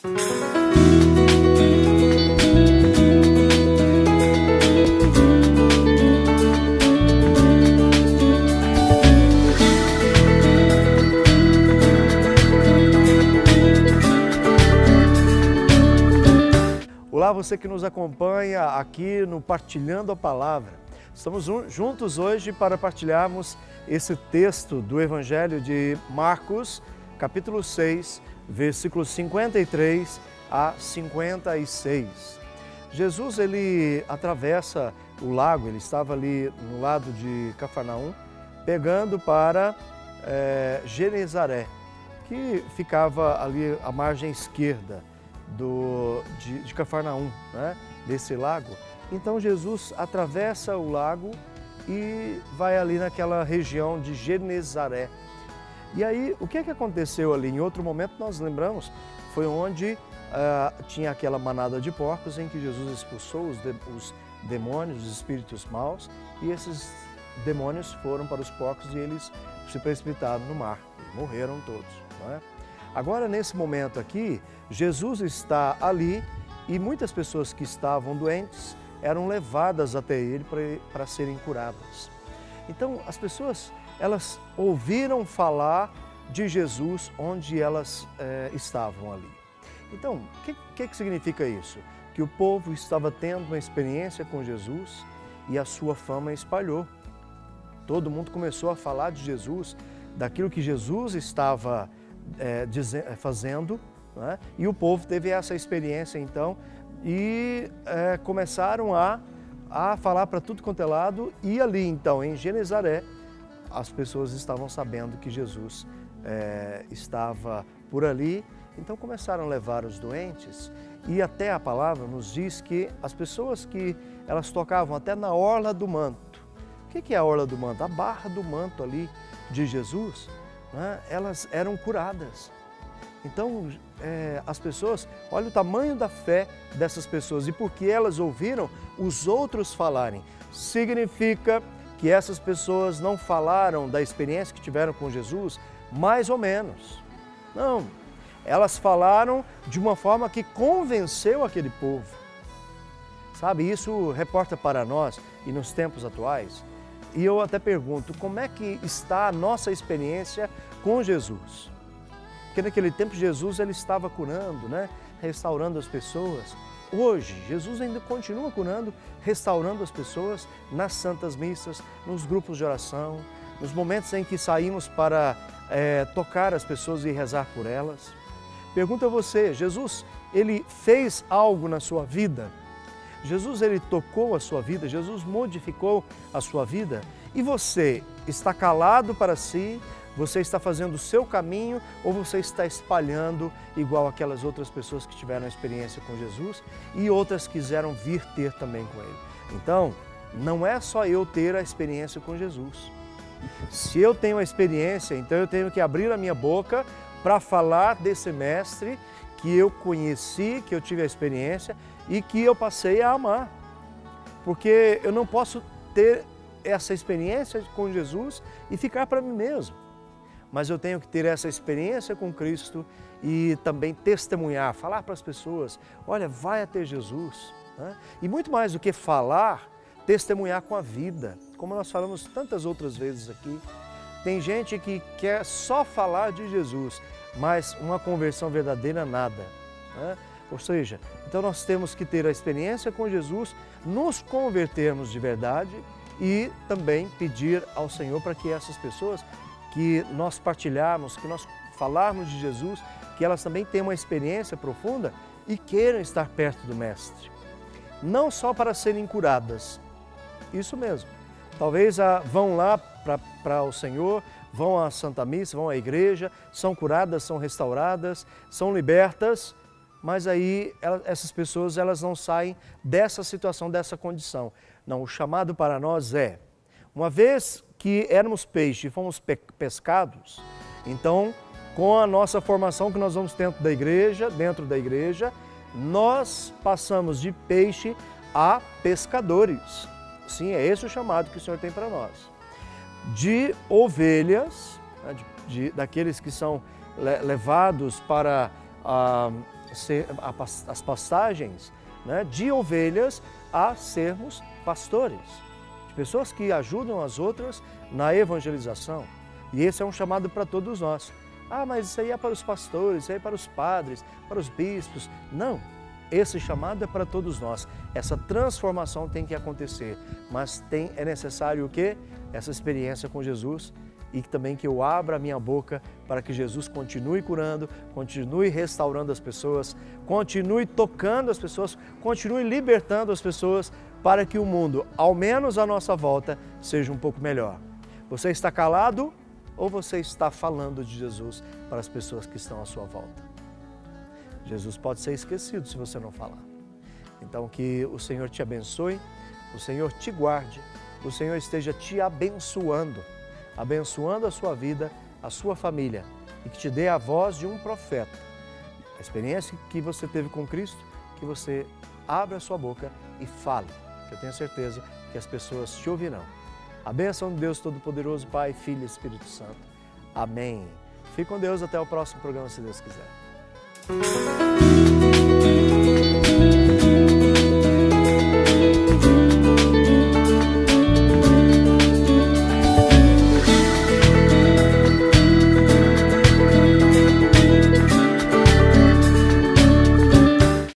Olá, você que nos acompanha aqui no Partilhando a Palavra. Estamos juntos hoje para partilharmos esse texto do Evangelho de Marcos, capítulo 6, versículos 53 a 56. Jesus, ele atravessa o lago, ele estava ali no lado de Cafarnaum, pegando para Genezaré, que ficava ali à margem esquerda de Cafarnaum, né, desse lago. Então Jesus atravessa o lago e vai ali naquela região de Genezaré. E aí, o que aconteceu ali? Em outro momento, nós lembramos, foi onde tinha aquela manada de porcos em que Jesus expulsou os demônios, os espíritos maus, e esses demônios foram para os porcos e eles se precipitaram no mar, e morreram todos, não é? Agora, nesse momento aqui, Jesus está ali e muitas pessoas que estavam doentes eram levadas até ele para serem curadas. Então, as pessoas, elas ouviram falar de Jesus onde elas estavam ali. Então, o que significa isso? Que o povo estava tendo uma experiência com Jesus e a sua fama espalhou. Todo mundo começou a falar de Jesus, daquilo que Jesus estava fazendo, né? E o povo teve essa experiência então e começaram a falar para tudo quanto é lado, e ali então em Genezaré as pessoas estavam sabendo que Jesus estava por ali, então começaram a levar os doentes, e até a palavra nos diz que as pessoas que elas tocavam até na orla do manto. O que é a orla do manto? A barra do manto ali de Jesus, né? Elas eram curadas. Então, as pessoas, olha o tamanho da fé dessas pessoas, e porque elas ouviram os outros falarem, significa que essas pessoas não falaram da experiência que tiveram com Jesus, mais ou menos. Não, elas falaram de uma forma que convenceu aquele povo. Sabe, isso reporta para nós, e nos tempos atuais, e eu até pergunto, como é que está a nossa experiência com Jesus? Porque naquele tempo Jesus ele estava curando, né? Restaurando as pessoas. Hoje, Jesus ainda continua curando, restaurando as pessoas nas santas missas, nos grupos de oração, nos momentos em que saímos para tocar as pessoas e rezar por elas. Pergunto a você, Jesus, ele fez algo na sua vida? Jesus, ele tocou a sua vida, Jesus modificou a sua vida, e você está calado para si, você está fazendo o seu caminho, ou você está espalhando igual aquelas outras pessoas que tiveram experiência com Jesus e outras quiseram vir ter também com ele? Então, não é só eu ter a experiência com Jesus. Se eu tenho a experiência, então eu tenho que abrir a minha boca para falar desse mestre que eu conheci, que eu tive a experiência e que eu passei a amar. Porque eu não posso ter essa experiência com Jesus e ficar para mim mesmo. Mas eu tenho que ter essa experiência com Cristo e também testemunhar, falar para as pessoas, olha, vai até Jesus, né? E muito mais do que falar, testemunhar com a vida, como nós falamos tantas outras vezes aqui. Tem gente que quer só falar de Jesus, mas uma conversão verdadeira nada, né? Ou seja, então nós temos que ter a experiência com Jesus, nos convertermos de verdade e também pedir ao Senhor para que essas pessoas que nós partilharmos, que nós falarmos de Jesus, que elas também tenham uma experiência profunda e queiram estar perto do Mestre. Não só para serem curadas, isso mesmo. Talvez vão lá para o Senhor, vão à Santa Missa, vão à igreja, são curadas, são restauradas, são libertas, mas aí essas pessoas elas não saem dessa situação, dessa condição. Não, o chamado para nós é, uma vez que éramos peixe e fomos pescados, então, com a nossa formação que nós vamos dentro da igreja, nós passamos de peixe a pescadores. Sim, é esse o chamado que o Senhor tem para nós. De ovelhas, daqueles que são levados para as passagens, né, de ovelhas a sermos pastores, de pessoas que ajudam as outras na evangelização. E esse é um chamado para todos nós. Ah, mas isso aí é para os pastores, isso aí é para os padres, para os bispos. Não, esse chamado é para todos nós. Essa transformação tem que acontecer, mas é necessário o quê? Essa experiência com Jesus e também que eu abra a minha boca para que Jesus continue curando, continue restaurando as pessoas, continue tocando as pessoas, continue libertando as pessoas para que o mundo, ao menos à nossa volta, seja um pouco melhor. Você está calado ou você está falando de Jesus para as pessoas que estão à sua volta? Jesus pode ser esquecido se você não falar. Então que o Senhor te abençoe, o Senhor te guarde, o Senhor esteja te abençoando a sua vida, a sua família e que te dê a voz de um profeta. A experiência que você teve com Cristo, que você abra a sua boca e fale, que eu tenho certeza que as pessoas te ouvirão. A bênção de Deus Todo-Poderoso, Pai, Filho e Espírito Santo. Amém. Fique com Deus, até o próximo programa, se Deus quiser.